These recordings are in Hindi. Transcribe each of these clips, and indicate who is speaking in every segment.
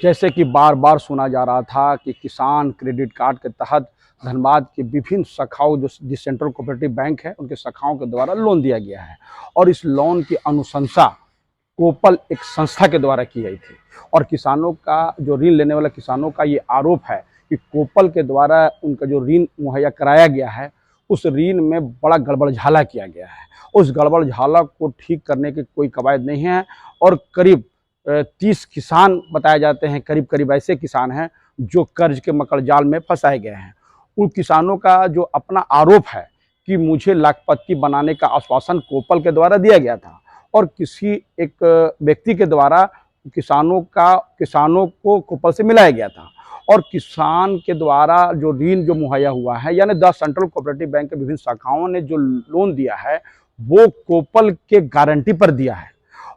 Speaker 1: जैसे कि बार बार सुना जा रहा था कि किसान क्रेडिट कार्ड के तहत धनबाद के विभिन्न शाखाओं जो सेंट्रल कोऑपरेटिव बैंक है उनके शाखाओं के द्वारा लोन दिया गया है और इस लोन की अनुशंसा कोपल एक संस्था के द्वारा की गई थी। और किसानों का जो ऋण लेने वाले किसानों का ये आरोप है कि कोपल के द्वारा उनका जो ऋण मुहैया कराया गया है उस ऋण में बड़ा गड़बड़झाला किया गया है। उस गड़बड़झाला को ठीक करने की कोई कवायद नहीं है और करीब 30 किसान बताए जाते हैं, करीब करीब ऐसे किसान हैं जो कर्ज के मकड़जाल में फंसाए गए हैं। उन किसानों का जो अपना आरोप है कि मुझे लाखपति बनाने का आश्वासन कोपल के द्वारा दिया गया था और किसी एक व्यक्ति के द्वारा किसानों को कोपल से मिलाया गया था और किसान के द्वारा जो ऋण जो मुहैया हुआ है यानी 10 सेंट्रल कोऑपरेटिव बैंक के विभिन्न शाखाओं ने जो लोन दिया है वो कोपल के गारंटी पर दिया है।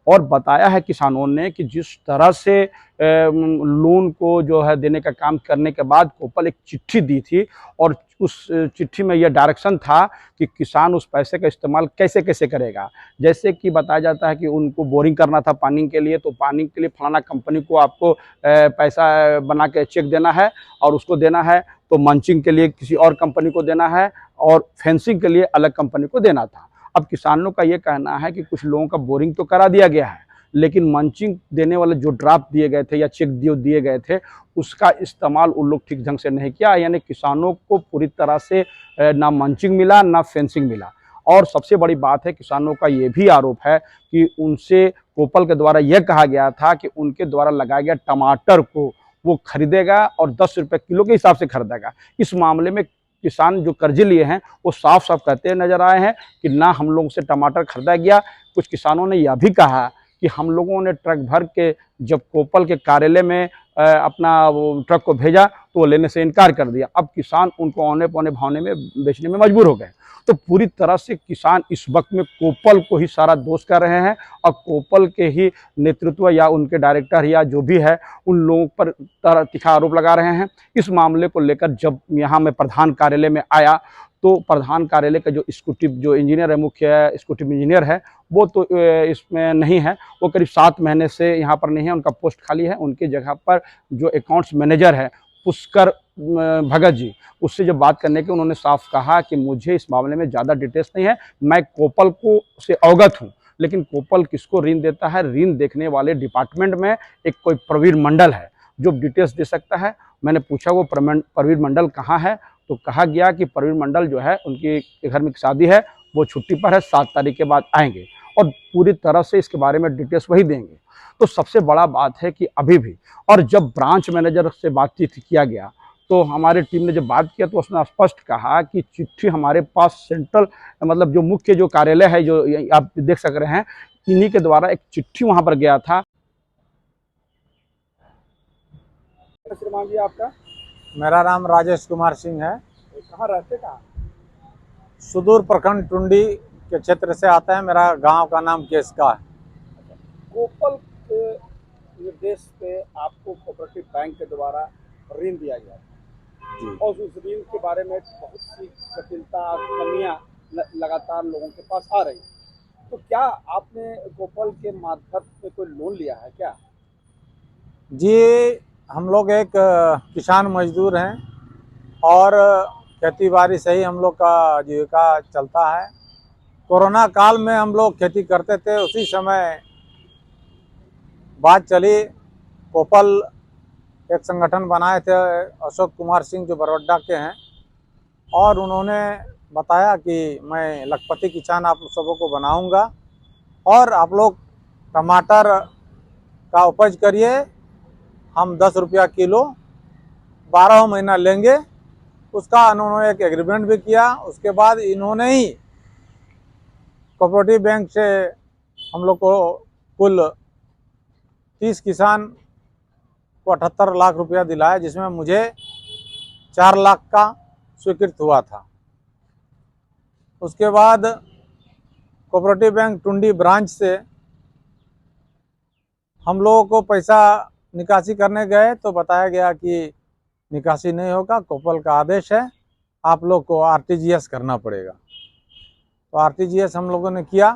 Speaker 1: और बताया है किसानों ने कि जिस तरह से लोन को जो है देने का काम करने के बाद कोपल एक चिट्ठी दी थी और उस चिट्ठी में यह डायरेक्शन था कि किसान उस पैसे का इस्तेमाल कैसे कैसे करेगा। जैसे कि बताया जाता है कि उनको बोरिंग करना था पानी के लिए, तो पानी के लिए फलाना कंपनी को आपको पैसा बना के चेक देना है और उसको देना है, तो मंचिंग के लिए किसी और कंपनी को देना है और फेंसिंग के लिए अलग कंपनी को देना था। अब किसानों का ये कहना है कि कुछ लोगों का बोरिंग तो करा दिया गया है लेकिन मंचिंग देने वाले जो ड्राफ्ट दिए गए थे या चेक दिए गए थे उसका इस्तेमाल उन लोग ठीक ढंग से नहीं किया, यानी किसानों को पूरी तरह से ना मंचिंग मिला ना फेंसिंग मिला। और सबसे बड़ी बात है किसानों का ये भी आरोप है कि उनसे कोपल के द्वारा यह कहा गया था कि उनके द्वारा लगाया गया टमाटर को वो खरीदेगा और 10 रुपये किलो के हिसाब से खरीदेगा। इस मामले में किसान जो कर्जे लिए हैं वो साफ साफ कहते नजर आए हैं कि ना हम लोगों से टमाटर खरीदा गया। कुछ किसानों ने यह भी कहा कि हम लोगों ने ट्रक भर के जब कोपल के कार्यालय में अपना वो ट्रक को भेजा तो वो लेने से इनकार कर दिया। अब किसान उनको औने पौने भावने में बेचने में मजबूर हो गए। तो पूरी तरह से किसान इस वक्त में कोपल को ही सारा दोष कर रहे हैं और कोपल के ही नेतृत्व या उनके डायरेक्टर या जो भी है उन लोगों पर तीखा आरोप लगा रहे हैं। इस मामले को लेकर जब यहाँ मैं प्रधान कार्यालय में आया तो प्रधान कार्यालय का जो एग्जीक्यूटिव जो इंजीनियर है, मुख्य एग्जीक्यूटिव इंजीनियर है, वो तो इसमें नहीं है, वो करीब 7 महीने से यहाँ पर नहीं है, उनका पोस्ट खाली है। उनकी जगह पर जो अकाउंट्स मैनेजर है पुष्कर भगत जी, उससे जब बात करने की उन्होंने साफ कहा कि मुझे इस मामले में ज़्यादा डिटेल्स नहीं है, मैं कोपल को से अवगत हूँ लेकिन कोपल किसको ऋण देता है, ऋण देखने वाले डिपार्टमेंट में एक कोई प्रवीण मंडल है जो डिटेल्स दे सकता है। मैंने पूछा वो प्रवीण मंडल कहाँ है, तो कहा गया कि प्रवीण मंडल जो है उनके घर में शादी है, वो छुट्टी पर है, 7 तारीख के बाद आएंगे और पूरी तरह से इसके बारे में डिटेल्स वही देंगे। तो सबसे बड़ा बात है कि अभी भी, और जब ब्रांच मैनेजर से बातचीत किया गया तो हमारी टीम ने जब बात किया तो उसने स्पष्ट कहा कि चिट्ठी हमारे पास सेंट्रल मतलब जो मुख्य जो कार्यालय है जो आप देख सक रहे हैं, इन्हीं के द्वारा एक चिट्ठी वहां पर गया था। श्रीमान जी आपका?
Speaker 2: मेरा नाम राजेश कुमार सिंह है।
Speaker 1: कहाँ रहते कहाँ?
Speaker 2: सुदूर प्रखंड टुंडी के क्षेत्र से आता है। मेरा गांव का नाम केसका है।
Speaker 1: कोपल के निर्देश पे आपको कोऑपरेटिव बैंक के द्वारा ऋण दिया गया
Speaker 2: जी।
Speaker 1: और उस ऋण के बारे में बहुत सी जटिलता और कमियां लगातार लोगों के पास आ रही, तो क्या आपने कोपल के मार्फत में कोई लोन लिया है क्या?
Speaker 2: जी, हम लोग एक किसान मजदूर हैं और खेती बाड़ी से ही हम लोग का जीविका चलता है। कोरोना काल में हम लोग खेती करते थे, उसी समय बात चली, कोपल एक संगठन बनाए थे अशोक कुमार सिंह जो बरवड्डा के हैं, और उन्होंने बताया कि मैं लखपति किसान आप सबों को बनाऊंगा और आप लोग टमाटर का उपज करिए, हम 10 रुपया किलो 12 महीना लेंगे। उसका उन्होंने एक एग्रीमेंट भी किया। उसके बाद इन्होंने ही कोऑपरेटिव बैंक से हम लोग को कुल 30 किसान को 78 लाख रुपया दिलाया, जिसमें मुझे 4 लाख का स्वीकृत हुआ था। उसके बाद कोऑपरेटिव बैंक टुंडी ब्रांच से हम लोगों को पैसा निकासी करने गए तो बताया गया कि निकासी नहीं होगा, कोपल का आदेश है, आप लोग को आरटीजीएस करना पड़ेगा। तो आरटीजीएस हम लोगों ने किया।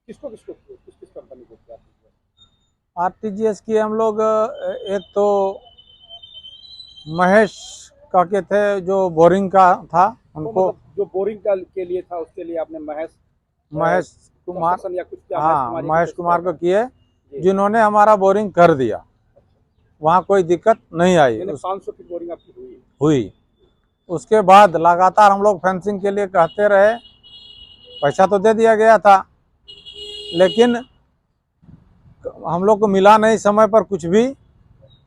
Speaker 1: किस किस कंपनी को किया?
Speaker 2: आरटीजीएस की हम लोग एक तो महेश काके थे जो बोरिंग का था,
Speaker 1: तो
Speaker 2: उनको
Speaker 1: मतलब जो बोरिंग का के लिए था उसके लिए आपने
Speaker 2: महेश कुमार,
Speaker 1: कंस्ट्रक्शन या कुछ क्या
Speaker 2: हाँ महेश कुमार को किए,
Speaker 1: जी।
Speaker 2: जिन्होंने हमारा बोरिंग कर दिया। वहाँ कोई दिक्कत नहीं आई
Speaker 1: यानी 500 फीट बोरिंग आपकी हुई।
Speaker 2: हुई। उसके बाद लगातार हम लोग फेंसिंग के लिए कहते रहे, पैसा तो दे दिया गया था, लेकिन हम लोग को मिला नहीं समय पर कुछ भी,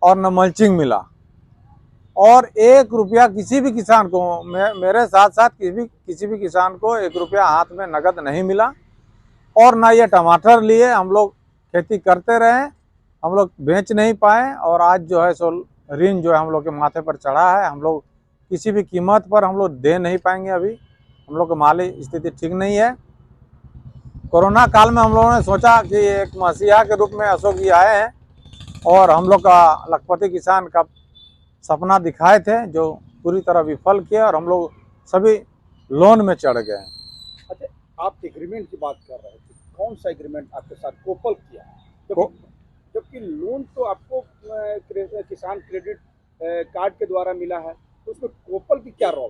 Speaker 2: और न मल्चिंग मिला, और 1 रुपया किसी भी किसान को, मेरे साथ साथ किसी भी किसान को 1 रुपया हाथ में नगद नहीं मिला। और ना ये टमाटर लिए, हम लोग खेती करते रहे, हम लोग बेच नहीं पाए, और आज जो है सो ऋण जो है हम लोग के माथे पर चढ़ा है। हम लोग किसी भी कीमत पर हम लोग दे नहीं पाएंगे। अभी हम लोग की माली स्थिति ठीक नहीं है। कोरोना काल में हम लोगों ने सोचा कि एक मसीहा के रूप में अशोक जी आए हैं, और हम लोग का लखपति किसान का सपना दिखाए थे, जो पूरी तरह विफल किया, और हम लोग सभी लोन में चढ़ गए।
Speaker 1: अच्छा, आप एग्रीमेंट की बात कर रहे थे, कौन सा एग्रीमेंट आपके साथ कोपल किया?
Speaker 2: को-
Speaker 1: जबकि लोन तो आपको किसान क्रेडिट कार्ड के द्वारा मिला है, तो उसमें कोपल की क्या रोल?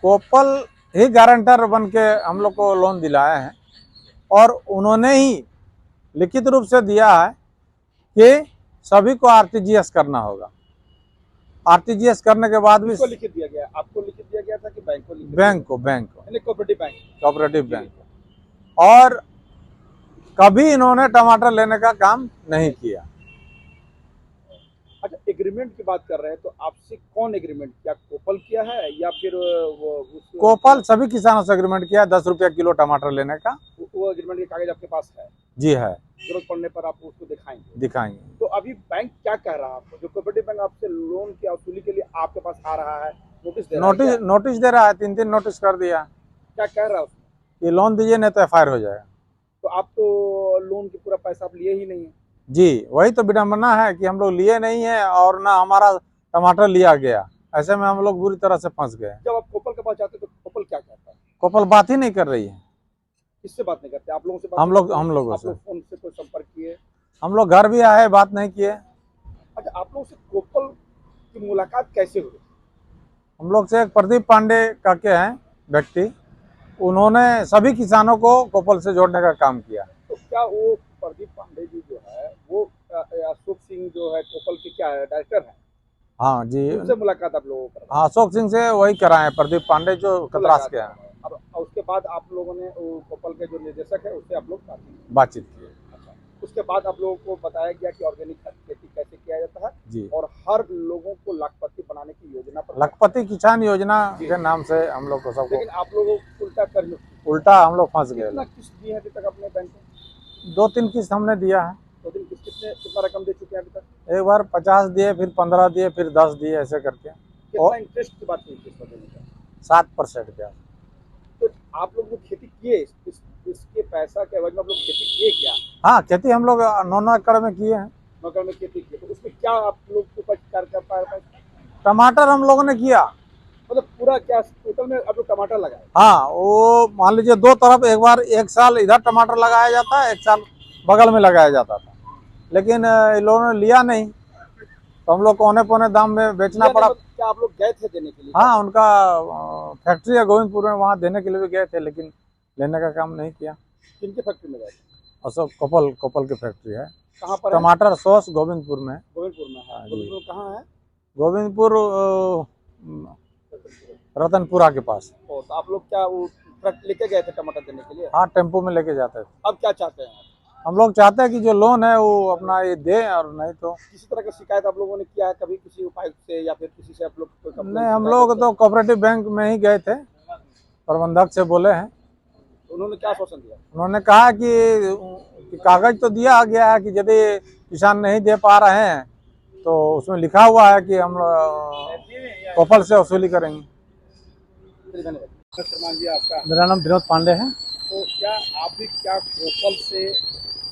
Speaker 2: कोपल ही गारंटर बन के हम लोग को लोन दिलाया है, और उन्होंने ही लिखित रूप से दिया है कि सभी को आरटीजीएस करना होगा। आरटीजीएस करने के बाद भी
Speaker 1: किसको लिखित दिया गया? आपको लिखित दिया गया था कि बैंक को लिखित?
Speaker 2: बैंक को
Speaker 1: यानी कोऑपरेटिव बैंक।
Speaker 2: कोऑपरेटिव बैंक को। और कभी इन्होंने टमाटर लेने का काम नहीं किया।
Speaker 1: अच्छा, एग्रीमेंट की बात कर रहे हैं, तो आपसे कौन एग्रीमेंट किया? कोपल किया है या फिर वो
Speaker 2: कोपल सभी किसानों से एग्रीमेंट किया 10 रुपया किलो टमाटर लेने का।
Speaker 1: वो एग्रीमेंट के कागज आपके पास है?
Speaker 2: जी है,
Speaker 1: जरूरत पड़ने पर आप उसको दिखाएंगे?
Speaker 2: दिखाएंगे।
Speaker 1: तो अभी बैंक क्या कह रहा है आपको? जो कोऑपरेटिव बैंक आपसे लोन की वसूली के लिए आपके पास आ रहा है, नोटिस दे रहा है क्या?
Speaker 2: नोटिस दे रहा है, 3 नोटिस कर दिया
Speaker 1: क्या कह रहा है उसमें?
Speaker 2: कि लोन दीजिए नहीं तो एफआईआर हो जाएगा।
Speaker 1: तो आप तो लोन की पूरा पैसा आप लिए ही नहीं है।
Speaker 2: जी, वही तो विडम्बना है कि हम लोग लिए नहीं है, और ना हमारा टमाटर लिया गया। ऐसे में हम लोग बुरी तरह से फंस गए।
Speaker 1: जब आप कोपल के पास जाते तो कोपल क्या कहता है?
Speaker 2: कोपल बात ही नहीं कर रही है।
Speaker 1: किससे बात नहीं करते? आप लोगों से बात
Speaker 2: हम
Speaker 1: नहीं
Speaker 2: लोग
Speaker 1: करते?
Speaker 2: हम लोगों
Speaker 1: आप
Speaker 2: से
Speaker 1: लोग फोन से कोई संपर्क किए?
Speaker 2: हम लोग घर भी आए, बात नहीं किए।
Speaker 1: अच्छा, आप लोगों से कोपल की मुलाकात कैसे हुई?
Speaker 2: हम लोग से एक प्रदीप पांडे करके हैं व्यक्ति, उन्होंने सभी किसानों को कोपल से जोड़ने का काम किया।
Speaker 1: तो क्या वो प्रदीप पांडे जी जो है वो अशोक सिंह जो है कोपल के क्या है, डायरेक्टर है?
Speaker 2: हाँ जी,
Speaker 1: उनसे मुलाकात आप लोगों को?
Speaker 2: हाँ अशोक सिंह से वही कराए, प्रदीप पांडे जो कतरास के हैं।
Speaker 1: अब उसके बाद आप लोगों ने वो कोपल के जो निदेशक है उससे आप लोग
Speaker 2: बातचीत की।
Speaker 1: अच्छा, उसके बाद आप लोगों को बताया गया कि ऑर्गेनिक खेती कैसे किया जाता है
Speaker 2: जी,
Speaker 1: और हर लोगों को लाखपति बनाने की योजना पर
Speaker 2: लखपति किसान योजना के नाम से हम लोग को सबको,
Speaker 1: लेकिन आप लोगों को
Speaker 2: उल्टा हम लोग फंस गए।
Speaker 1: कितना किस्त दिए हैं अभी तक अपने बैंक को?
Speaker 2: 2-3 किस्त हमने दिया है।
Speaker 1: 2 दिन कितना रकम दे चुके हैं अभी तक?
Speaker 2: एक बार 50 दिए, फिर 15 दिए, फिर 10 दिए, ऐसे करके।
Speaker 1: कितना इंटरेस्ट की बात हुई किस्त देने का?
Speaker 2: 7% का।
Speaker 1: तो आप लोग जो खेती किए इसके पैसा के एवज में आप लोग खेती किए क्या?
Speaker 2: हाँ, खेती हम लोग 9 एकड़ में किए हैं।
Speaker 1: मगर में खेती किए, तो उसमें क्या आप लोग को उपज कर पाए?
Speaker 2: टमाटर हम लोगों ने किया,
Speaker 1: मतलब पूरा क्या टोटल में आप लोग टमाटर लगाए?
Speaker 2: हाँ, वो मान लीजिए 2 तरफ, एक बार एक साल इधर टमाटर लगाया जाता है, एक साल बगल में लगाया जाता था, लेकिन इन लोगों ने लिया नहीं, तो हम लोग को औने पौने दाम में बेचना पड़ा।
Speaker 1: क्या आप लोग गए थे देने के लिए?
Speaker 2: हाँ, उनका फैक्ट्री है गोविंदपुर में, वहाँ देने के लिए भी गए थे, लेकिन लेने का काम नहीं किया।
Speaker 1: किनके फैक्ट्री में गए थे?
Speaker 2: अशोक कोपल की फैक्ट्री है।
Speaker 1: कहाँ पर है?
Speaker 2: टमाटर सॉस गोविंदपुर में।
Speaker 1: गोविंदपुर में है।
Speaker 2: हाँ जी।
Speaker 1: गोविंदपुर कहाँ है?
Speaker 2: गोविंदपुर रतनपुरा के पास।
Speaker 1: तो आप लोग क्या वो ट्रक लेके गए थे टमाटर देने के लिए?
Speaker 2: हाँ, टेम्पो में लेके जाते थे।
Speaker 1: अब क्या चाहते हैं?
Speaker 2: हम लोग चाहते हैं कि जो लोन है वो अपना ये दे, और नहीं तो
Speaker 1: किसी तरह का शिकायत आप लोगों ने किया है कभी किसी उपायुक्त से या फिर किसी से आप लोग कोई कंप्लेंट?
Speaker 2: नहीं, हम लोग तो कोऑपरेटिव बैंक में ही गए थे, प्रबंधक से बोले हैं।
Speaker 1: उन्होंने क्या आश्वासन दिया?
Speaker 2: उन्होंने कहा कि कागज तो दिया गया है कि यदि किसान नहीं दे पा रहे हैं तो उसमें लिखा हुआ है कि हम कोपल से वसूली करेंगे।
Speaker 1: श्रीमान जी, आपका?
Speaker 2: मेरा नाम विनोद पांडे है।
Speaker 1: तो क्या आप भी क्या कोपल से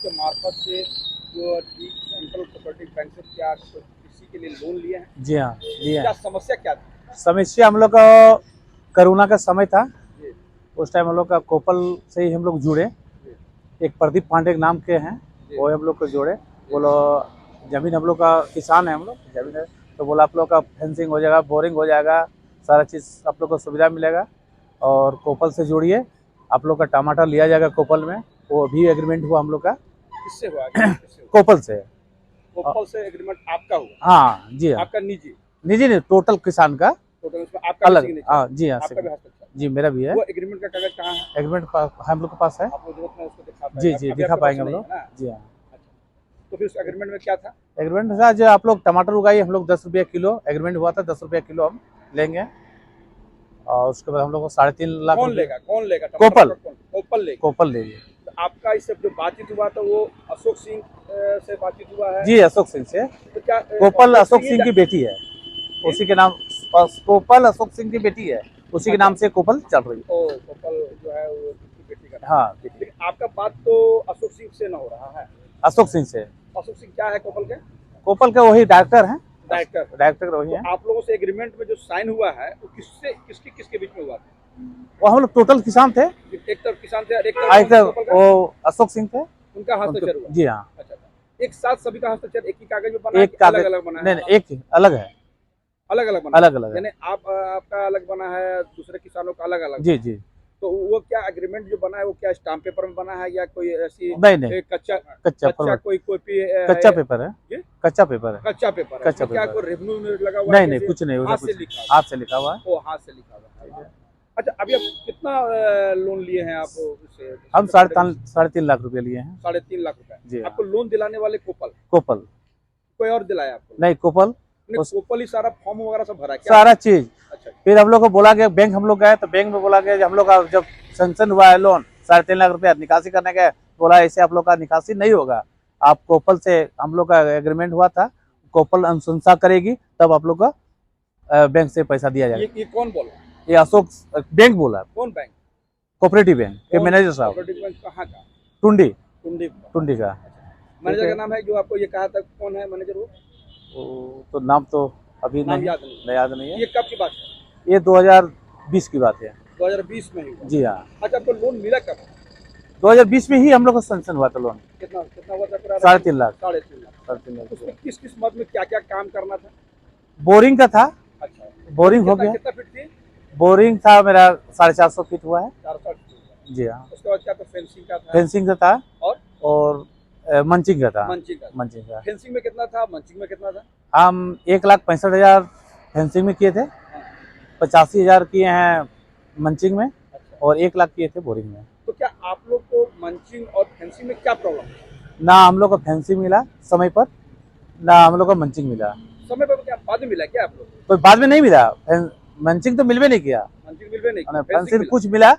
Speaker 1: के मार्फत से जो सेंट्रल कोऑपरेटिव बैंक से क्या कृषि के लिए लोन लिए हैं?
Speaker 2: जी हाँ, लिए
Speaker 1: क्या
Speaker 2: हैं।
Speaker 1: समस्या क्या थी?
Speaker 2: समस्या हम लोग का कोरोना का समय था, उस टाइम हम लोग का कोपल से ही हम लोग जुड़े। एक प्रदीप पांडे के नाम के हैं, वो हम लोग को जोड़े। बोलो जमीन हम लोग का किसान है, हम लोग जमीन है, तो बोला आप लोग का फेंसिंग हो जाएगा, बोरिंग हो जाएगा, सारा चीज़ आप लोग को सुविधा मिलेगा। और कोपल से जुड़िए, आप लोग का टमाटर लिया जाएगा कोपल में, वो भी एग्रीमेंट हुआ हम लोग का
Speaker 1: किससे हुआ? किससे हुआ?
Speaker 2: कोपल से।
Speaker 1: कोपल से एग्रीमेंट आपका हुआ?
Speaker 2: हाँ जी हाँ,
Speaker 1: आपका निजी?
Speaker 2: निजी नहीं, टोटल किसान का
Speaker 1: टोटल उसमें आपका भी
Speaker 2: अलग।
Speaker 1: सिग्नेचर?
Speaker 2: हाँ जी हाँ,
Speaker 1: आपका भी हस्ताक्षर?
Speaker 2: जी मेरा भी है।
Speaker 1: वो एग्रीमेंट का कागज कहाँ है?
Speaker 2: एग्रीमेंट हम लोग के पास है।
Speaker 1: आप लोग जरूरत में उसको दिखा
Speaker 2: जी
Speaker 1: पाएंगे?
Speaker 2: जी,
Speaker 1: अभी
Speaker 2: दिखा
Speaker 1: आपके पास
Speaker 2: पाएंगे हम
Speaker 1: नहीं
Speaker 2: लोग।
Speaker 1: है ना?
Speaker 2: जी हाँ।
Speaker 1: अच्छा, तो फिर उस एग्रीमेंट में क्या था?
Speaker 2: एग्रीमेंट था जो आप लोग टमाटर उगाइए, हम लोग 10 रुपये किलो, एग्रीमेंट हुआ था 10 रुपये किलो हम लेंगे। और उसके बाद हम लोग को 3.5 लाख
Speaker 1: कौन
Speaker 2: रुपये-
Speaker 1: लेगा? कौन लेगा?
Speaker 2: कोपल।
Speaker 1: टमाटर का कोपल लेगा?
Speaker 2: कोपल लेंगे।
Speaker 1: तो आपका इससे जो बातचीत हुआ था वो अशोक सिंह से बातचीत हुआ है?
Speaker 2: जी अशोक सिंह से।
Speaker 1: तो क्या
Speaker 2: कोपल अशोक सिंह की
Speaker 1: ही
Speaker 2: बेटी है, उसी के नाम। कोपल अशोक सिंह की बेटी है, उसी के नाम से कोपल चल रही है।
Speaker 1: ओ, कोपल जो है वो उसकी बेटी का?
Speaker 2: हाँ बेटी।
Speaker 1: लेकिन आपका बात तो अशोक सिंह से न हो रहा है।
Speaker 2: अशोक सिंह से।
Speaker 1: अशोक सिंह क्या है कोपल के?
Speaker 2: कोपल के वही डायरेक्टर हैं।
Speaker 1: डायरेक्टर?
Speaker 2: डायरेक्टर वही
Speaker 1: तो
Speaker 2: हैं।
Speaker 1: आप लोगों से एग्रीमेंट में जो साइन हुआ है वो किसके बीच में हुआ था?
Speaker 2: वो हम लोग टोटल किसान थे।
Speaker 1: एक तरफ किसान थे और एक
Speaker 2: एक
Speaker 1: तरफ कोपल का?
Speaker 2: वो अशोक सिंह थे।
Speaker 1: उनका हस्ताक्षर हुआ?
Speaker 2: जी हाँ।
Speaker 1: अच्छा, एक साथ सभी का हस्ताक्षर एक ही कागज में बना है
Speaker 2: एक
Speaker 1: कि
Speaker 2: कागज
Speaker 1: अलग अलग बना है?
Speaker 2: नहीं नहीं, एक अलग है।
Speaker 1: अलग अलग बना
Speaker 2: अलग अलग है।
Speaker 1: यानी आपका अलग बना है, दूसरे किसानों का अलग अलग?
Speaker 2: जी जी।
Speaker 1: तो वो क्या एग्रीमेंट जो बना है वो क्या स्टाम्प पेपर में बना है या कोई ऐसी
Speaker 2: नहीं नहीं,
Speaker 1: एक कच्चा
Speaker 2: कच्चा
Speaker 1: कोई
Speaker 2: कच्चा पेपर है।
Speaker 1: जी?
Speaker 2: कच्चा पेपर है।
Speaker 1: कच्चा पेपर है?
Speaker 2: कच्चा
Speaker 1: उसमें क्या
Speaker 2: पेपर
Speaker 1: कोई रेवेन्यू में लगा हुआ है?
Speaker 2: नहीं नहीं,
Speaker 1: कैसे?
Speaker 2: कुछ नहीं,
Speaker 1: हाथ
Speaker 2: उधर
Speaker 1: से
Speaker 2: कुछ
Speaker 1: लिखा हुआ है?
Speaker 2: हाथ से लिखा हुआ है।
Speaker 1: वो हाथ से लिखा हुआ है। अच्छा, अभी आप कितना लोन लिए हैं आप उससे?
Speaker 2: हम 3.5 लाख रुपए लिए हैं।
Speaker 1: 3.5 लाख
Speaker 2: जी
Speaker 1: रुपए?
Speaker 2: हाँ।
Speaker 1: आपको लोन दिलाने वाले कोपल?
Speaker 2: कोपल
Speaker 1: कोई और दिलाया आपको?
Speaker 2: नहीं, कोपल
Speaker 1: कोपल ही सारा फॉर्म वगैरह सब भरा क्या?
Speaker 2: सारा चीज।
Speaker 1: अच्छा,
Speaker 2: फिर हम लोग को बोला गया, बैंक हम लोग गए तो बैंक में बोला गया जब हम लोग का जब सेंक्शन हुआ है लोन 3.5 लाख रुपया निकासी करने गए, बोला ऐसे आप लोग का निकासी नहीं होगा, आप कोपल से हम लोग का एग्रीमेंट हुआ था, कोपल अनुशंसा करेगी तब आप लोग का बैंक से पैसा दिया जाएगा।
Speaker 1: ये कौन बोला?
Speaker 2: ये अशोक बैंक बोला,
Speaker 1: कौन बैंक?
Speaker 2: कोऑपरेटिव बैंक के मैनेजर साहब,
Speaker 1: कोऑपरेटिव बैंक कहाँ का?
Speaker 2: टुंडी
Speaker 1: टुंडी
Speaker 2: का।
Speaker 1: मैनेजर का नाम है जो आपको ये कहा था, कौन है मैनेजर वो?
Speaker 2: तो नाम तो अभी
Speaker 1: नाम
Speaker 2: नहीं याद नहीं है।
Speaker 1: ये कब की बात है?
Speaker 2: ये 2020 की बात है।
Speaker 1: 2020 में ही हुआ?
Speaker 2: जी हाँ।
Speaker 1: अच्छा, आपको लोन मिला कब?
Speaker 2: 2020 में ही हम लोग का सैंक्शन हुआ था लोन।
Speaker 1: कितना हुआ था?
Speaker 2: 3.5 लाख।
Speaker 1: 3.5 लाख। उसमें किस मद में क्या क्या काम करना था?
Speaker 2: बोरिंग का था।
Speaker 1: अच्छा,
Speaker 2: बोरिंग हो गया।
Speaker 1: कितना फीट थी?
Speaker 2: बोरिंग था मेरा 450 फीट हुआ है।
Speaker 1: 460 फीट?
Speaker 2: जी हाँ।
Speaker 1: उसके बाद क्या था? फेंसिंग का था?
Speaker 2: फेंसिंग का था
Speaker 1: और
Speaker 2: मंचिंग का था।
Speaker 1: मंचिंग का?
Speaker 2: का
Speaker 1: फेंसिंग में कितना था? मंचिंग में कितना था?
Speaker 2: हम 1,65,000 फेंसिंग में किए थे, 85,000 किए हैं मंचिंग में,
Speaker 1: अच्छा,
Speaker 2: और 1 लाख किए थे बोरिंग में।
Speaker 1: तो क्या आप लोग को मंचिंग और फेंसिंग में क्या प्रॉब्लम है?
Speaker 2: ना हम लोग को फेंसिंग मिला समय पर, ना हम लोग को मंचिंग मिला।
Speaker 1: समय पर क्या बाद में मिला क्या आप लोग?
Speaker 2: तो बाद में नहीं मिला, मंचिंग तो मिलवे नहीं किया,
Speaker 1: मंचिंग मिलवे नहीं किया,
Speaker 2: फेंसिंग कुछ मिला।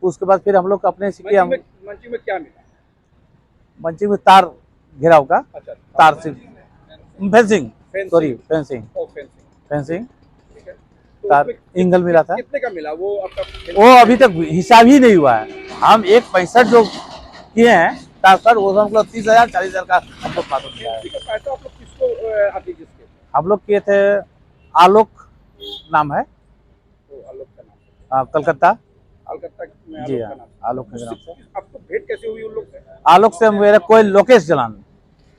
Speaker 2: उसके बाद फिर हम लोग अपने सीखे।
Speaker 1: मंचिंग में क्या मिला?
Speaker 2: मंचिंग में तार घेराव का।
Speaker 1: अच्छा,
Speaker 2: तार से फेंसिंग, सॉरी फेंसिंग,
Speaker 1: फेंसिंग ठीक है। तो
Speaker 2: तार
Speaker 1: उसमें
Speaker 2: एंगल मिला था।
Speaker 1: कितने का मिला वो आपका?
Speaker 2: वो अभी तक हिसाब ही नहीं हुआ है। हम 1.65 जो किए हैं ट्रांसफर, वो हम लोग 30,000 40,000 का हम लोग पास किया है।
Speaker 1: पैसा आप लोग किसको आगे किसके?
Speaker 2: हम लोग किए थे, आलोक नाम है,
Speaker 1: आलोक का नाम?
Speaker 2: कलकत्ता
Speaker 1: में
Speaker 2: जी
Speaker 1: आलोक
Speaker 2: हाँ,
Speaker 1: का नाम?
Speaker 2: आलोक के नाम से।
Speaker 1: आपको भेंट कैसे हुई उन लोग से?
Speaker 2: आलोक से मेरा कोई लोकेश जलान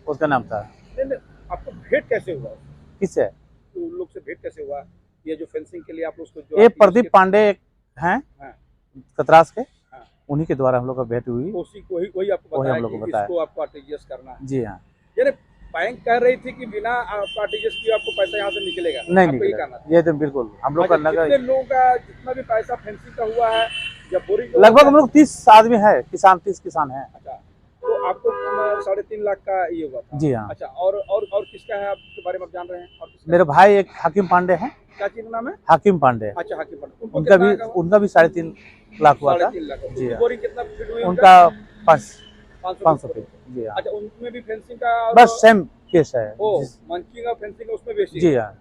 Speaker 2: उसका नाम था।
Speaker 1: नहीं, आपको भेंट कैसे हुआ?
Speaker 2: किससे?
Speaker 1: तो उन लोग से भेंट कैसे हुआ? ये जो फेंसिंग के लिए आप उसको जो
Speaker 2: ये प्रदीप पांडे हैं
Speaker 1: हाँ।
Speaker 2: कतरास के,
Speaker 1: हाँ।
Speaker 2: उन्हीं के द्वारा हम लोग का भेंट हुई।
Speaker 1: वही आपको बताया
Speaker 2: हम लोग को
Speaker 1: कि
Speaker 2: बताया।
Speaker 1: इसको आपको आरटीजीएस करना है?
Speaker 2: जी हाँ।
Speaker 1: यानी बैंक कह रही थी कि बिना आरटीजीएस के आपको पैसा यहाँ से निकलेगा?
Speaker 2: नहीं
Speaker 1: आपको ये
Speaker 2: निकलेगा,
Speaker 1: करना था?
Speaker 2: ये तो बिल्कुल हम लोग का
Speaker 1: जितने लोगों का जितना भी पैसा फेंसिंग का हुआ है या बोरिंग
Speaker 2: लगभग हम लोग 30 आदमी है, किसान 30 किसान है।
Speaker 1: अच्छा, तो आपको 3.5 लाख का ये हुआ था?
Speaker 2: जी हाँ।
Speaker 1: अच्छा, और किसका है आपके बारे में आप जान रहे हैं? और किसका?
Speaker 2: मेरे भाई एक हाकिम पांडे हैं।
Speaker 1: क्या चीज नाम है?
Speaker 2: हाकिम पांडे।
Speaker 1: अच्छा, हाकिम पांडे।
Speaker 2: उनका भी 3.5 लाख हुआ था।
Speaker 1: 3.5 लाख।
Speaker 2: जी हाँ।
Speaker 1: बोरिंग कितना फीट हुई
Speaker 2: उनका 500 फीट। जी हाँ।
Speaker 1: अच्छा, उनमें भी फेंसिंग का
Speaker 2: बस सेम केस है।
Speaker 1: मंचिंग और फेंसिंग उसमें बेसी?
Speaker 2: जी हाँ।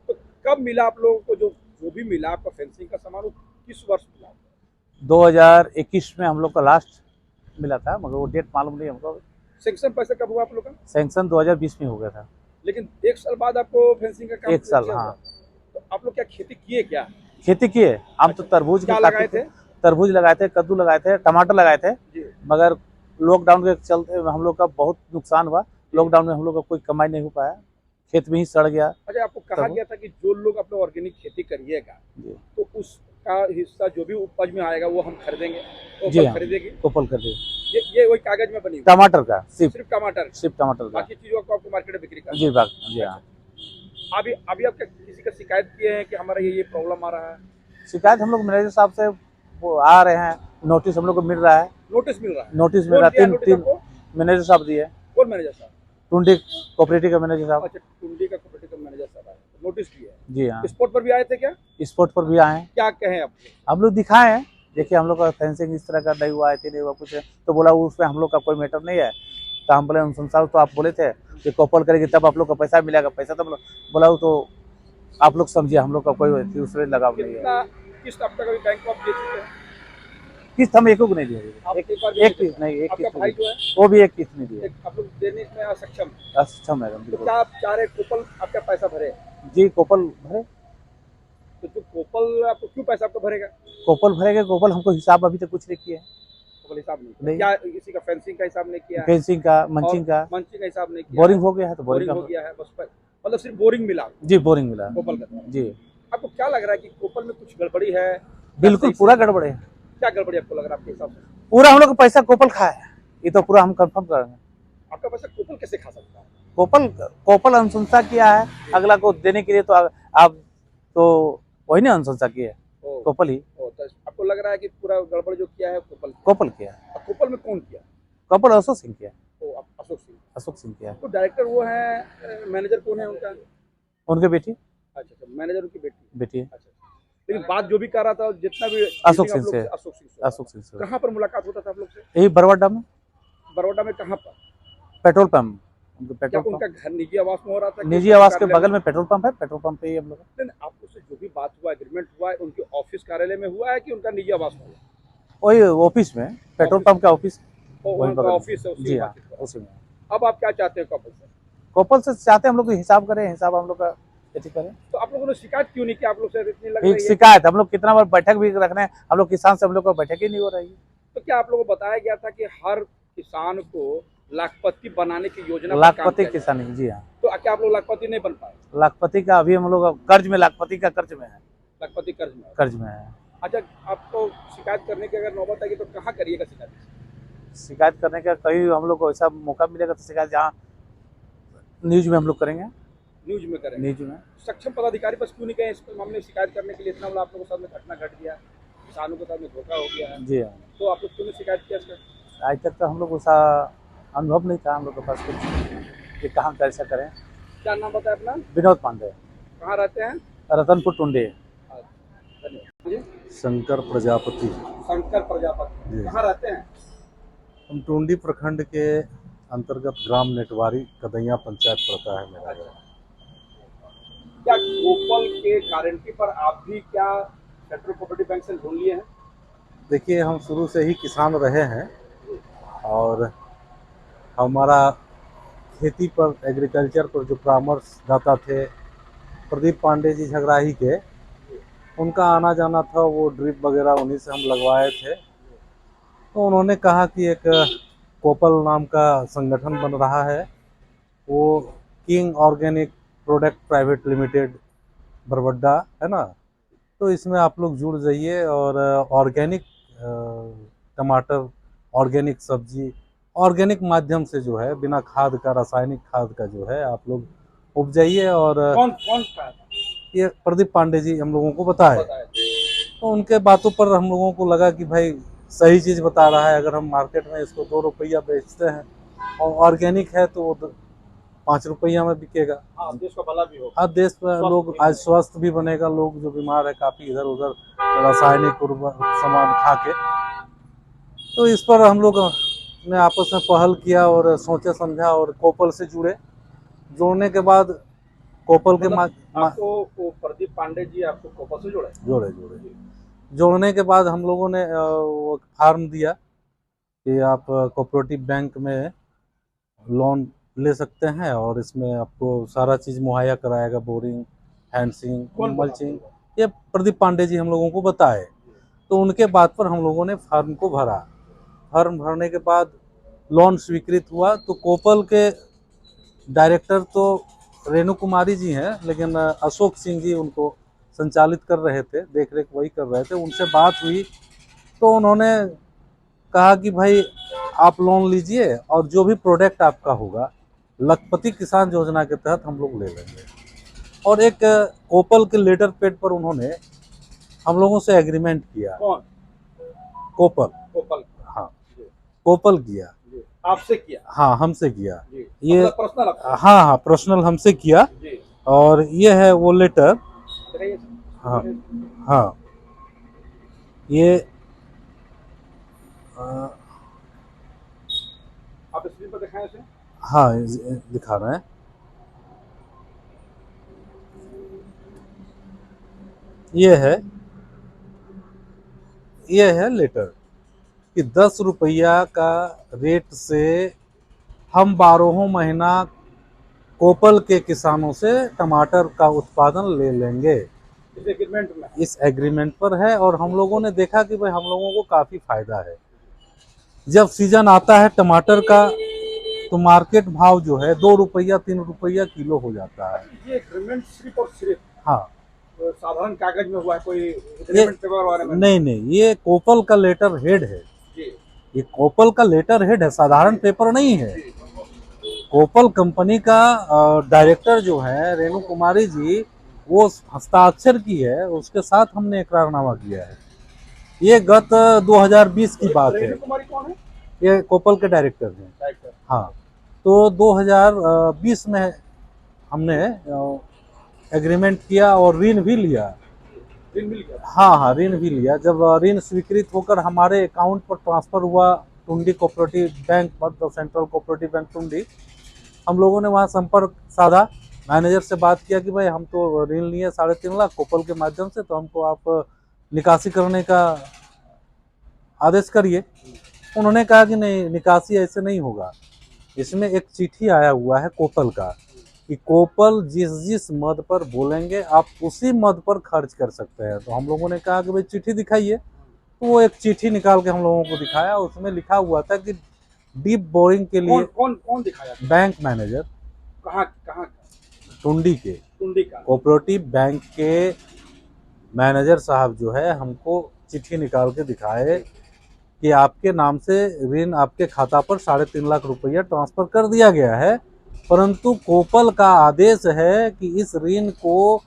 Speaker 1: तो कब मिला आप लोगों को जो भी मिला आपका फेंसिंग का सामान, वो किस वर्ष मिला?
Speaker 2: 2021 में हम लोग का लास्ट मिला था, मगर वो डेट मालूम नहीं हमको।
Speaker 1: सेंक्शन पैसा कब हुआ आप लोग का?
Speaker 2: सैंक्शन 2020 में हो गया था।
Speaker 1: लेकिन 1 साल बाद आपको फेंसिंग का काम
Speaker 2: 1 साल,
Speaker 1: किया
Speaker 2: हाँ।
Speaker 1: हुआ। तो आप लोग क्या खेती किए क्या?
Speaker 2: खेती किए हम तो तरबूज
Speaker 1: क्या
Speaker 2: की
Speaker 1: लगाए थे?
Speaker 2: तरबूज लगाए थे, कद्दू लगाए थे, टमाटर लगाए थे,
Speaker 1: जी।
Speaker 2: मगर लॉकडाउन के चलते हम लोग का बहुत नुकसान हुआ, लॉकडाउन में हम लोग का कोई कमाई नहीं हो पाया, खेत में ही सड़ गया।
Speaker 1: अच्छा, आपको कहा
Speaker 2: तब-
Speaker 1: गया था कि जो लोग अपने ऑर्गेनिक खेती करिएगा
Speaker 2: जी
Speaker 1: तो उसका हिस्सा जो भी उपज में आएगा वो हम खरीदेंगे, तो
Speaker 2: जी
Speaker 1: फल
Speaker 2: हाँ,
Speaker 1: खरीदेगी।
Speaker 2: कोपल कर दे।
Speaker 1: ये वही कागज में बनी हुई
Speaker 2: टमाटर का सिर्फ
Speaker 1: सिर्फ टमाटर,
Speaker 2: टमाटर का।
Speaker 1: बाकी चीजों को आपको मार्केट में बिक्री करना
Speaker 2: जी बात जी हाँ।
Speaker 1: है। अभी अभी आप किसी का शिकायत किए हैं कि हमारा ये प्रॉब्लम आ रहा है?
Speaker 2: शिकायत हम लोग मैनेजर साहब से वो आ रहे हैं, नोटिस हम लोग को मिल रहा है,
Speaker 1: नोटिस मिल रहा है?
Speaker 2: नोटिस मिल
Speaker 1: कौन
Speaker 2: रहा
Speaker 1: दिया
Speaker 2: है।
Speaker 1: नोटिस
Speaker 2: तीन
Speaker 1: आपको?
Speaker 2: मैनेजर साहब दिए,
Speaker 1: कौन मैनेजर साहब?
Speaker 2: टुंडी कोऑपरेटिव का मैनेजर साहब।
Speaker 1: अच्छा, टुंडी का कोऑपरेटिव का मैनेजर साहब आए, नोटिस दिया है।
Speaker 2: जी हाँ,
Speaker 1: स्पॉट पर भी आए थे क्या?
Speaker 2: स्पॉट पर भी आए हैं,
Speaker 1: क्या कहें आप?
Speaker 2: हम लोग दिखाए हैं। देखिए हम लोग का फेंसिंग इस तरह का नहीं हुआ है, नहीं हुआ कुछ है, तो बोला उसमें हम लोग का कोई मैटर नहीं है। तो हम बोले अनुशंसा तो आप बोले थे कि कोपल करेंगे तब आप लोग का पैसा मिलेगा, पैसा तब बोला तो आप लोग समझिए, हम लोग का कोई दूसरे लगाव नहीं है।
Speaker 1: कितना किस्त अब तक अभी बैंक को आप दे चुके हैं?
Speaker 2: किस्त हम एक को नहीं दिए,
Speaker 1: आप एक बार भी
Speaker 2: एक
Speaker 1: नहीं
Speaker 2: किस्त नहीं, एक
Speaker 1: आपका
Speaker 2: किस्त
Speaker 1: भाई
Speaker 2: नहीं,
Speaker 1: जो है
Speaker 2: वो भी एक किस्त नहीं दिए।
Speaker 1: आप लोग देने में असक्षम है।
Speaker 2: अच्छा मैडम
Speaker 1: तो
Speaker 2: बिल्कुल।
Speaker 1: क्या आप चाह रहे कोपल आपका पैसा भरे?
Speaker 2: जी कोपल भरे,
Speaker 1: तो जो कोपल आपको क्यों पैसा आपको भरेगा?
Speaker 2: कोपल भरेगा। कोपल हमको हिसाब अभी तक कुछ नहीं किया है,
Speaker 1: कोपल हिसाब नहीं
Speaker 2: नहीं।
Speaker 1: किया। क्या इसी का फेंसिंग का हिसाब नहीं किया?
Speaker 2: फेंसिंग का, मंचिंग का,
Speaker 1: मंचिंग का हिसाब नहीं किया?
Speaker 2: बोरिंग हो गया है तो
Speaker 1: बोरिंग हो गया है बस मतलब सिर्फ बोरिंग मिला
Speaker 2: जी बोरिंग मिला
Speaker 1: कोपल का।
Speaker 2: जी।
Speaker 1: आपको क्या लग रहा है कि कोपल में कुछ गड़बड़ी है?
Speaker 2: बिल्कुल पूरा गड़बड़ है,
Speaker 1: क्या गड़बड़ी आपको लग रहा है आपके हिसाब से?
Speaker 2: पूरा हम लोग का पैसा कोपल खाया है, ये तो पूरा हम कंफर्म कर रहे हैं।
Speaker 1: आपका पैसा कोपल कैसे खा सकता है?
Speaker 2: कोपल अनुशंसा किया है अगला को देने के लिए, तो आप तो वही ना अनुशंसा की है,
Speaker 1: ओ,
Speaker 2: कोपल ही।
Speaker 1: ओ, तो आपको लग रहा है कि पूरा गड़बड़ जो किया है कोपल
Speaker 2: कोपल किया है,
Speaker 1: और कोपल में कौन किया?
Speaker 2: कोपल अशोक सिंह किया,
Speaker 1: ओ, अशोक सिंह।
Speaker 2: अशोक सिंह किया है।
Speaker 1: तो डायरेक्टर वो है, मैनेजर कौन है उनका?
Speaker 2: उनके बेटी
Speaker 1: अच्छा, मैनेजर उनकी बेटी।
Speaker 2: बेटी
Speaker 1: अच्छा, लेकिन बात जो भी कर रहा था जितना भी
Speaker 2: अशोक सिंह से,
Speaker 1: अशोक सिंह से।
Speaker 2: अशोक सिंह से।
Speaker 1: कहाँ पर मुलाकात होता था आप लोग से?
Speaker 2: यही बरवाडा में,
Speaker 1: बड़ौदा में कहाँ पर?
Speaker 2: पेट्रोल पंप, उनका
Speaker 1: क्या
Speaker 2: पेट्रोल
Speaker 1: उनका
Speaker 2: पंप
Speaker 1: घर निजी आवास में हो रहा था कि
Speaker 2: निजी
Speaker 1: उसका
Speaker 2: आवास के
Speaker 1: कार्यालय
Speaker 2: बगल में पेट्रोल पंप है, पेट्रोल पंप पे ही हम लोग।
Speaker 1: नहीं, आपको से जो भी बात हुआ, एग्रीमेंट हुआ है, उनके ऑफिस कार्यालय में हुआ है कि उनका निजी आवास में हुआ?
Speaker 2: वही ऑफिस में, पेट्रोल पंप का ऑफिस
Speaker 1: और
Speaker 2: वही
Speaker 1: उनका
Speaker 2: बगल में।
Speaker 1: ऑफिस है, उसी
Speaker 2: जी
Speaker 1: में
Speaker 2: हाँ,
Speaker 1: बातचीत हुआ।
Speaker 2: उसी में।
Speaker 1: अब आप क्या चाहते हैं कपल से?
Speaker 2: कोपल से चाहते हैं हम लोग हिसाब करें, हिसाब हम लोग का खेती करें।
Speaker 1: तो आप लोगों ने शिकायत क्यों नहीं की? आप लोग से इतनी लग
Speaker 2: एक
Speaker 1: रही है।
Speaker 2: शिकायत हम लोग कितना बार बैठक भी रख रहे हैं, हम लोग किसान से हम लोग का बैठक ही नहीं हो रही है।
Speaker 1: तो क्या आप लोगों को बताया गया था कि हर किसान को लाखपति बनाने की योजना पर काम
Speaker 2: लाखपति
Speaker 1: किया जाए?
Speaker 2: किसान ही, जी हाँ।
Speaker 1: तो क्या आप लोग लाखपति नहीं बन पाए?
Speaker 2: लाखपति का अभी हम लोग कर्ज में, लाखपति का कर्ज में है,
Speaker 1: लाखपति कर्ज में?
Speaker 2: कर्ज में है।
Speaker 1: अच्छा, आपको शिकायत करने की अगर नौबत आएगी तो कहाँ करिएगा शिकायत?
Speaker 2: शिकायत करने का कहीं हम लोग को ऐसा मौका मिलेगा तो शिकायत जहाँ न्यूज में हम लोग करेंगे,
Speaker 1: न्यूज में करेंगे।
Speaker 2: न्यूज में।
Speaker 1: सक्षम पदाधिकारी पर क्यों नहीं गए इस मामले में शिकायत करने के लिए? इतना बड़ा आप लोगों के साथ में घटना घट गया, किसानों के साथ में धोखा हो गया है,
Speaker 2: जी हाँ,
Speaker 1: तो आप लोग क्यों नहीं शिकायत किया इसका?
Speaker 2: आज तक तो हम लोग ऐसा अनुभव नहीं था हम लोग के पास कुछ कि कहाँ कैसा करें।
Speaker 1: क्या नाम बताया अपना?
Speaker 2: विनोद पांडे,
Speaker 1: कहाँ रहते हैं?
Speaker 2: रतनपुर टुंडी।
Speaker 1: धन्यवाद जी।
Speaker 3: शंकर प्रजापति।
Speaker 1: शंकर प्रजापति,
Speaker 3: जी।
Speaker 1: कहाँ रहते हैं?
Speaker 3: हम टुंडी प्रखंड के अंतर्गत ग्राम नेटवारी कदैया पंचायत पड़ता है मेरा घर।
Speaker 1: क्या कोपल के गारंटी पर आप भी क्या सेंट्रल कोऑपरेटिव बैंक से लोन लिए हैं?
Speaker 3: देखिए हम शुरू से ही किसान रहे हैं और हमारा खेती पर, एग्रीकल्चर पर जो परामर्शदाता थे प्रदीप पांडे जी झगराही के, उनका आना जाना था, वो ड्रिप वगैरह उन्हीं से हम लगवाए थे। तो उन्होंने कहा कि एक कोपल नाम का संगठन बन रहा है, वो king organic product private limited Barwadda है ना, तो इसमें आप लोग जुड़ जाइए और ऑर्गेनिक टमाटर, ऑर्गेनिक सब्जी, ऑर्गेनिक माध्यम से जो है बिना खाद का, रासायनिक खाद का जो है आप लोग उपजाइए। और
Speaker 1: कौन कौन था?
Speaker 3: ये प्रदीप पांडे जी हम लोगों को बताए,
Speaker 1: बताया।
Speaker 3: तो उनके बातों पर हम लोगों को लगा कि भाई सही चीज़ बता रहा है। अगर हम मार्केट में इसको 2 रुपया बेचते हैं और ऑर्गेनिक है तो वो 5 रुपया में बिकेगा।
Speaker 1: हाँ, देश का भला भी हो।
Speaker 3: हर देश में लोग आज स्वस्थ भी बनेगा, लोग जो बीमार है काफ़ी इधर उधर रासायनिक सामान खा के। तो इस पर हम लोग ने आपस में पहल किया और सोचे समझा और कोपल से जोड़ने के बाद कोपल के
Speaker 1: आपको वो प्रदीप पांडे जी आपको कोपल से जोड़े?
Speaker 3: जोड़ने के बाद हम लोगों ने वो फार्म दिया कि आप कोऑपरेटिव बैंक में लोन ले सकते हैं और इसमें आपको सारा चीज़ मुहैया कराएगा, बोरिंग, हैंडसिंग, मल्चिंग। ये प्रदीप पांडे जी हम लोगों को बताए, तो उनके बात पर हम लोगों ने फार्म को भरा। फार्म भरने के बाद लोन स्वीकृत हुआ, तो कोपल के डायरेक्टर तो रेणु कुमारी जी हैं, लेकिन अशोक सिंह जी उनको संचालित कर रहे थे, देख रेख वही कर रहे थे। उनसे बात हुई तो उन्होंने कहा कि भाई आप लोन लीजिए और जो भी प्रोडक्ट आपका होगा लखपति किसान योजना के तहत हम लोग ले लेंगे। और एक कोपल के लेटर पेड पर उन्होंने हम लोगों से एग्रीमेंट किया।
Speaker 1: कौन?
Speaker 3: कोपल,
Speaker 1: गोपाल?
Speaker 3: हाँ
Speaker 1: जी,
Speaker 3: कोपल किया।
Speaker 1: जी। आपसे किया?
Speaker 3: हाँ हमसे किया।
Speaker 1: जी।
Speaker 3: ये
Speaker 1: मतलब पर्सनल आपसे?
Speaker 3: हाँ हाँ पर्सनल हमसे किया।
Speaker 1: जी।
Speaker 3: और ये है वो लेटर।
Speaker 1: दिखाइए।
Speaker 3: हाँ हाँ ये
Speaker 1: आप स्क्रीन पर दिखाएं इसे।
Speaker 3: हाँ दिखा रहे हैं। ये है लेटर कि 10 रुपया का रेट से हम 12 महीना कोपल के किसानों से टमाटर का उत्पादन ले लेंगे।
Speaker 1: इस एग्रीमेंट में? इस
Speaker 3: एग्रीमेंट पर है। और हम लोगों ने देखा कि भाई हम लोगों को काफ़ी फायदा है। जब सीजन आता है टमाटर का तो मार्केट भाव जो है 2 रुपया 3 रुपया किलो हो जाता है।
Speaker 1: ये एग्रीमेंट सिर्फ और सिर्फ
Speaker 3: हाँ
Speaker 1: साधारण कागज में हुआ है, कोई
Speaker 3: ये
Speaker 1: एग्रीमेंट पेपर वाले में?
Speaker 3: नहीं, ये कोपल का लेटर हेड है।
Speaker 1: जी।
Speaker 3: ये कोपल का लेटर हेड है, साधारण पेपर नहीं है। कोपल कंपनी का डायरेक्टर जो है रेणु कुमारी जी, वो हस्ताक्षर की है, उसके साथ हमने इकरारनामा किया है। ये गत 2020 की बात है।
Speaker 1: रेणु कुमारी कौन है?
Speaker 3: ये कोपल के डायरेक्टर हैं।
Speaker 1: डायरेक्टर।
Speaker 3: हाँ तो 2020 में हमने एग्रीमेंट किया और ऋण भी लिया।
Speaker 1: ऋण मिल गया?
Speaker 3: हाँ ऋण भी लिया। जब ऋण स्वीकृत होकर हमारे अकाउंट पर ट्रांसफर हुआ टुंडी कोऑपरेटिव बैंक, मतलब सेंट्रल कोऑपरेटिव बैंक टुंडी, हम लोगों ने वहाँ संपर्क साधा, मैनेजर से बात किया कि भाई हम तो ऋण लिए 3.5 लाख कोपल के माध्यम से, तो हमको आप निकासी करने का आदेश करिए। उन्होंने कहा कि नहीं, निकासी ऐसे नहीं होगा। इसमें एक चिट्ठी आया हुआ है कोपल का कि कोपल जिस जिस मद पर बोलेंगे आप उसी मद पर खर्च कर सकते हैं। तो हम लोगों ने कहा कि भाई चिट्ठी दिखाइए। तो वो एक चिट्ठी निकाल के हम लोगों को दिखाया। उसमें लिखा हुआ था कि डीप बोरिंग के लिए
Speaker 1: कौन दिखाया?
Speaker 3: बैंक मैनेजर,
Speaker 1: कहाँ कहाँ?
Speaker 3: टुंडी के
Speaker 1: टुंडी का
Speaker 3: कोऑपरेटिव बैंक के मैनेजर साहब जो है हमको चिट्ठी निकाल के दिखाए कि आपके नाम से ऋण आपके खाता पर 3.5 लाख रुपया ट्रांसफर कर दिया गया है, परंतु कोपल का आदेश है कि इस ऋण को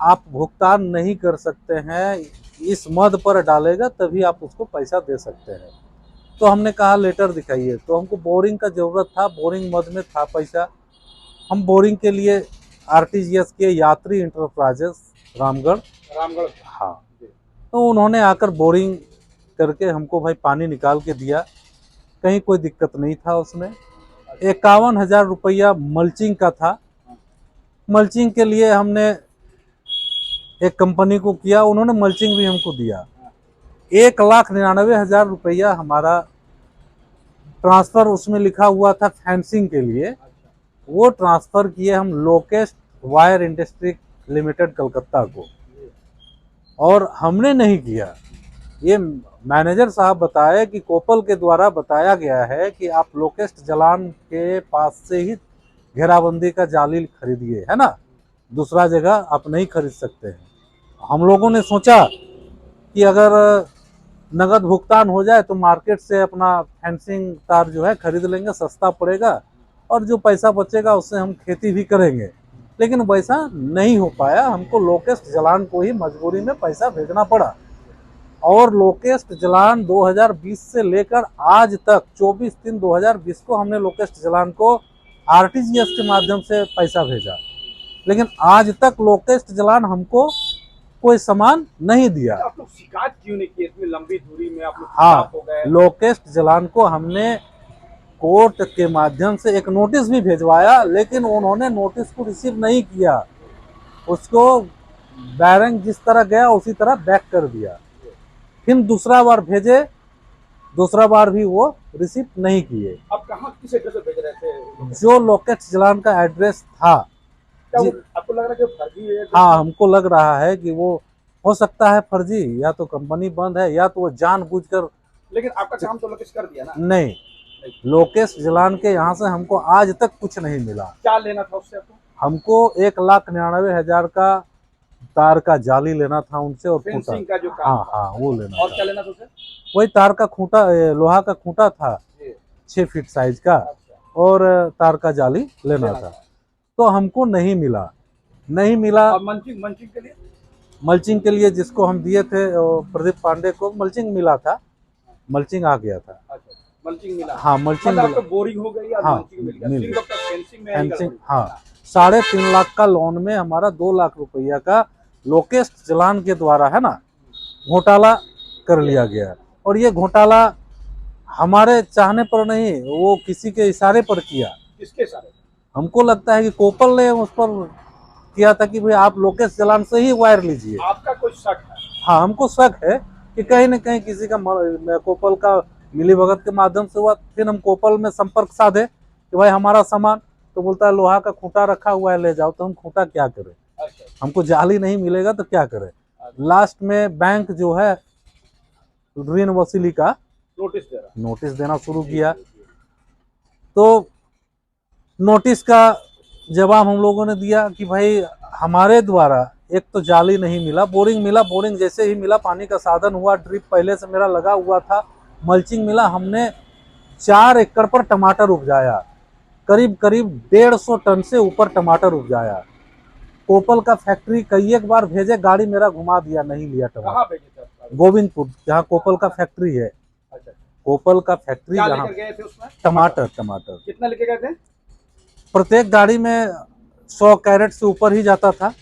Speaker 3: आप भुगतान नहीं कर सकते हैं, इस मद पर डालेगा तभी आप उसको पैसा दे सकते हैं। तो हमने कहा लेटर दिखाइए। तो हमको बोरिंग का ज़रूरत था, बोरिंग मद में था पैसा। हम बोरिंग के लिए आरटीजीएस के यात्री इंटरप्राइजेस रामगढ़। हाँ तो उन्होंने आकर बोरिंग करके हमको भाई पानी निकाल के दिया, कहीं कोई दिक्कत नहीं था उसमें। 51,000 रुपया मल्चिंग का था। मल्चिंग के लिए हमने एक कंपनी को किया, उन्होंने मल्चिंग भी हमको दिया। 1,99,000 रुपया हमारा ट्रांसफ़र उसमें लिखा हुआ था फेंसिंग के लिए, वो ट्रांसफ़र किए हम लोकेस्ट वायर इंडस्ट्री लिमिटेड कलकत्ता को। और हमने नहीं किया, ये मैनेजर साहब बताए कि कोपल के द्वारा बताया गया है कि आप लोकेस्ट जलान के पास से ही घेराबंदी का जाली खरीदिए, है ना, दूसरा जगह आप नहीं खरीद सकते हैं। हम लोगों ने सोचा कि अगर नगद भुगतान हो जाए तो मार्केट से अपना फेंसिंग तार जो है खरीद लेंगे, सस्ता पड़ेगा, और जो पैसा बचेगा उससे हम खेती भी करेंगे। लेकिन वैसा नहीं हो पाया, हमको लोकेस्ट जलान को ही मजबूरी में पैसा भेजना पड़ा। और लोकेस्ट जलान 2020 से लेकर आज तक 24/3/2020 को हमने लोकेस्ट जलान को आरटीजीएस के माध्यम से पैसा भेजा, लेकिन आज तक लोकेस्ट जलान हमको कोई सामान नहीं दिया।
Speaker 1: आप लोग शिकायत क्यों नहीं की? इतनी लंबी दूरी में आप लोग
Speaker 3: हाँ
Speaker 1: हो गए।
Speaker 3: लोकेस्ट जलान को हमने कोर्ट के माध्यम से एक नोटिस भी भिजवाया, लेकिन उन्होंने नोटिस को रिसीव नहीं किया, उसको बैरंग जिस तरह गया उसी तरह बैक कर दिया। फिर दूसरा बार भेजे, दूसरा बार भी वो रिसीव नहीं किए।
Speaker 1: आप कहाँ किस एड्रेस पे भेज रहे थे?
Speaker 3: जो लोकेस्ट जलान का एड्रेस था।
Speaker 1: आपको लग रहा है कि फर्जी है?
Speaker 3: हाँ हमको लग रहा है कि वो हो सकता है फर्जी, या तो कंपनी बंद है या तो वो जानबूझकर।
Speaker 1: लेकिन आपका काम तो लोकेश कर दिया ना?
Speaker 3: नहीं, लोकेश जलान के यहाँ से हमको आज तक कुछ नहीं मिला।
Speaker 1: क्या लेना था उससे आपको?
Speaker 3: हमको 1,99,000 का तार का जाली लेना था उनसे और खूंटा।
Speaker 1: फेंसिंग का जो काम
Speaker 3: हाँ
Speaker 1: था।
Speaker 3: हाँ वो लेना
Speaker 1: और
Speaker 3: था।
Speaker 1: क्या लेना था उसे?
Speaker 3: वही तार का खूंटा, लोहा का खूंटा था 6 फीट साइज का,
Speaker 1: अच्छा,
Speaker 3: और तार का जाली लेना था। तो हमको नहीं मिला, नहीं मिला।
Speaker 1: और मंचिंग के लिए?
Speaker 3: मल्चिंग के लिए जिसको हम दिए थे प्रदीप पांडे को मल्चिंग मिला था, मल्चिंग आ गया था।
Speaker 1: अच्छा, मल्चिंग मिला।
Speaker 3: हाँ मल्चिंग
Speaker 1: मतलब
Speaker 3: मिला।
Speaker 1: आपको बोरिंग हो गई और
Speaker 3: हाँ
Speaker 1: मल्चिंग मिल गया।
Speaker 3: मिल
Speaker 1: सिर्फ
Speaker 3: गया।
Speaker 1: आपका फेंसिंग में
Speaker 3: फेंसिंग, हाँ 3.5 लाख का लोन में हमारा 2 लाख रुपया का लोकेश जलान के द्वारा है ना घोटाला कर लिया गया। और ये घोटाला हमारे चाहने पर नहीं, वो किसी के इशारे पर किया।
Speaker 1: किसके सारे?
Speaker 3: हमको लगता है कि कोपल ने उस पर किया था कि भाई आप लोकेश जलान से ही वायर लीजिए।
Speaker 1: आपका कोई शक है?
Speaker 3: हाँ हमको शक है कि कहीं न कहीं किसी का कोपल का मिलीभगत के माध्यम से हुआ। फिर हम कोपल में संपर्क साधे कि भाई हमारा सामान, तो बोलता है लोहा का खूंटा रखा हुआ है ले जाओ। तो हम खूंटा क्या करें,
Speaker 1: अच्छा,
Speaker 3: हमको जाली नहीं मिलेगा तो क्या करें। लास्ट में बैंक जो है ऋण वसूली का नोटिस देना शुरू किया। तो नोटिस का जवाब हम लोगों ने दिया कि भाई हमारे द्वारा एक तो जाली नहीं मिला, बोरिंग मिला, बोरिंग जैसे ही मिला पानी का साधन हुआ, ड्रिप पहले से मेरा लगा हुआ था, मल्चिंग मिला। हमने 4 एकड़ पर टमाटर उपजाया, करीब करीब 150 टन से ऊपर टमाटर उपजाया। कोपल का फैक्ट्री कई एक बार भेजे, गाड़ी मेरा घुमा दिया, नहीं लिया टमाटर।
Speaker 1: कहाँ भेजे थे आप?
Speaker 3: गोविंदपुर, जहाँ कोपल का फैक्ट्री है।
Speaker 1: अच्छा,
Speaker 3: कोपल का फैक्ट्री
Speaker 1: क्या
Speaker 3: जहाँ
Speaker 1: लेकर गए थे उसमें?
Speaker 3: टमाटर
Speaker 1: कितना लेके गए थे?
Speaker 3: प्रत्येक गाड़ी में 100 कैरेट से ऊपर ही जाता था।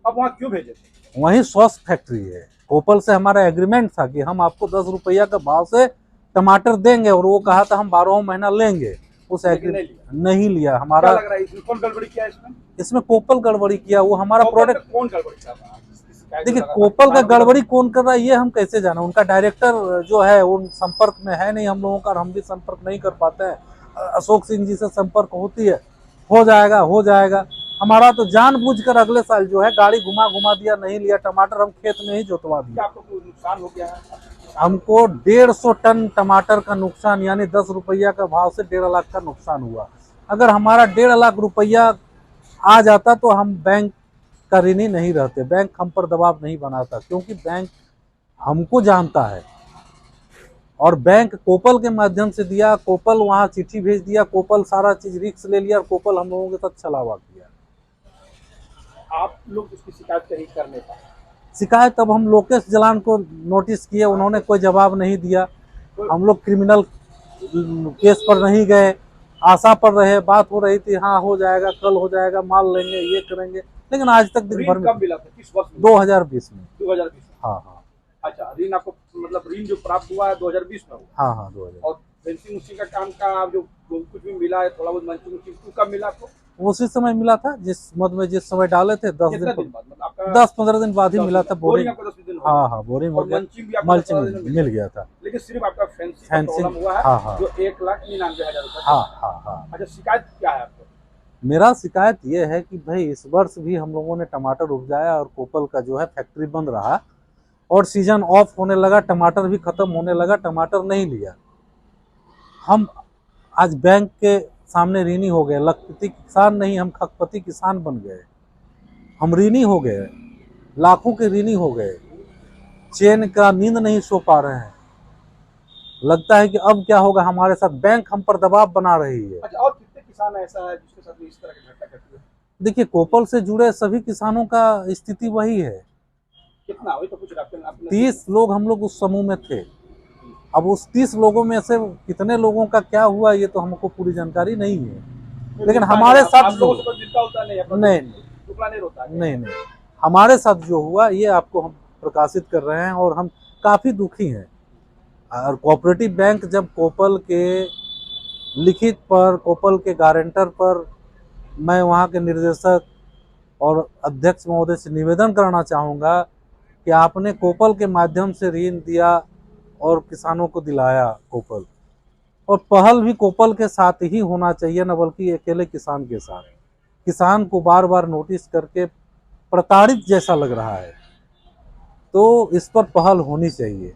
Speaker 1: अब वहाँ क्यों भेजे थे?
Speaker 3: वहीं सॉस फैक्ट्री है। कोपल से हमारा एग्रीमेंट था कि हम आपको 10 रुपया का भाव से टमाटर देंगे, और वो कहा था हम 12 महीना लेंगे। उस एग्रीमेंट नहीं लिया हमारा।
Speaker 1: क्या लग रहा है इसमें कौन गड़बड़ी किया?
Speaker 3: इसमें कोपल गड़बड़ी किया, वो हमारा
Speaker 1: कोपल
Speaker 3: प्रोडक्ट।
Speaker 1: में कौन गड़बड़ी कर रहा है?
Speaker 3: देखिए कोपल का गड़बड़ी कौन कर रहा है ये हम कैसे जाना। उनका डायरेक्टर जो है उन संपर्क में है नहीं हम लोगों का, हम भी संपर्क नहीं कर पाते हैं। अशोक सिंह जी से संपर्क होती है, हो जाएगा। हमारा तो जानबूझकर अगले साल जो है गाड़ी घुमा दिया, नहीं लिया टमाटर, हम खेत में ही जोतवा दिया।
Speaker 1: आपको कोई नुकसान हो गया है?
Speaker 3: हमको 150 टन टमाटर का नुकसान, यानी 10 रुपया का भाव से 1.5 लाख का नुकसान हुआ। अगर हमारा 1.5 लाख रुपया आ जाता तो हम बैंक का ऋणी नहीं रहते, बैंक हम पर दबाव नहीं बनाता, क्योंकि बैंक हमको जानता है। और बैंक कोपल के माध्यम से दिया, कोपल वहाँ चिट्ठी भेज दिया, कोपल सारा चीज रिस्क ले लिया, और कोपल हम लोगों के साथ छलावा किया।
Speaker 1: आप लोग इसकी शिकायत कहीं कर नहीं पाए?
Speaker 3: शिकायत तब हम लोकेश जलान को नोटिस किए, उन्होंने कोई जवाब नहीं दिया। हम लोग क्रिमिनल केस पर नहीं गए, आशा पर रहे, बात हो रही थी हाँ हो जाएगा, कल हो जाएगा, माल लेंगे, ये करेंगे, लेकिन आज तक दिन भर में।
Speaker 1: कब मिला था? किस वर्ष में?
Speaker 3: 2020 में।
Speaker 1: 2020 में?
Speaker 3: हाँ।
Speaker 1: अच्छा, ऋण आपको मतलब ऋण जो प्राप्त हुआ है 2020 में हुआ?
Speaker 3: हाँ 2020।
Speaker 1: और फेंसिंग उसी का काम का जो कुछ भी मिला है थोड़ा बहुत मंचिंग कब मिला आपको?
Speaker 3: उसी समय मिला था जिस समय डाले थे 10 दिन
Speaker 1: बाद मतलब आपका
Speaker 3: 10-15 दिन बाद ही मिला था बोरिंग।
Speaker 1: आपको 10 दिन
Speaker 3: हाँ बोरिंग हो गया, मल्चिंग मिल गया था।
Speaker 1: लेकिन सिर्फ आपका फेंसिंग प्रॉब्लम हुआ है।
Speaker 3: हाँ।
Speaker 1: जो 1,99,000 रुपए।
Speaker 3: हाँ।
Speaker 1: अच्छा, शिकायत क्या है आपको?
Speaker 3: मेरा शिकायत ये है कि भाई इस वर्ष भी हम लोगों ने टमाटर उपजाया और कोपल का जो है फैक्ट्री बंद रहा, और सीजन ऑफ होने लगा, टमाटर भी खत्म होने लगा, टमाटर नहीं लिया। हम आज बैंक के सामने ऋणी हो गए, लखपति किसान नहीं, हम खकपति किसान बन गए। हम ऋणी हो गए, लाखों के ऋणी हो गए, चैन का नींद नहीं सो पा रहे हैं। लगता है कि अब क्या होगा हमारे साथ, बैंक हम पर दबाव बना रही है।
Speaker 1: अच्छा, और कितने किसान ऐसा है जिसके साथ इस तरह की घटना घटी है?
Speaker 3: देखिए कोपल से जुड़े सभी किसानों का स्थिति वही है।
Speaker 1: कितना वही तो कुछ
Speaker 3: 30 लोग हम लोग उस समूह में थे। अब उस 30 लोगों में से कितने लोगों का क्या हुआ ये तो हमको पूरी जानकारी नहीं है, लेकिन हमारे साथ जो नहीं, हमारे साथ जो हुआ ये आपको हम प्रकाशित कर रहे हैं, और हम काफ़ी दुखी हैं। और कोऑपरेटिव बैंक जब कोपल के लिखित पर, कोपल के गारंटर पर मैं वहाँ के निर्देशक और अध्यक्ष महोदय से निवेदन करना चाहूँगा कि आपने कोपल के माध्यम से ऋण दिया और किसानों को दिलाया कोपल, और पहल भी कोपल के साथ ही होना चाहिए, न बल्कि अकेले किसान के साथ। किसान को बार बार नोटिस करके प्रताड़ित जैसा लग रहा है, तो इस पर पहल होनी चाहिए।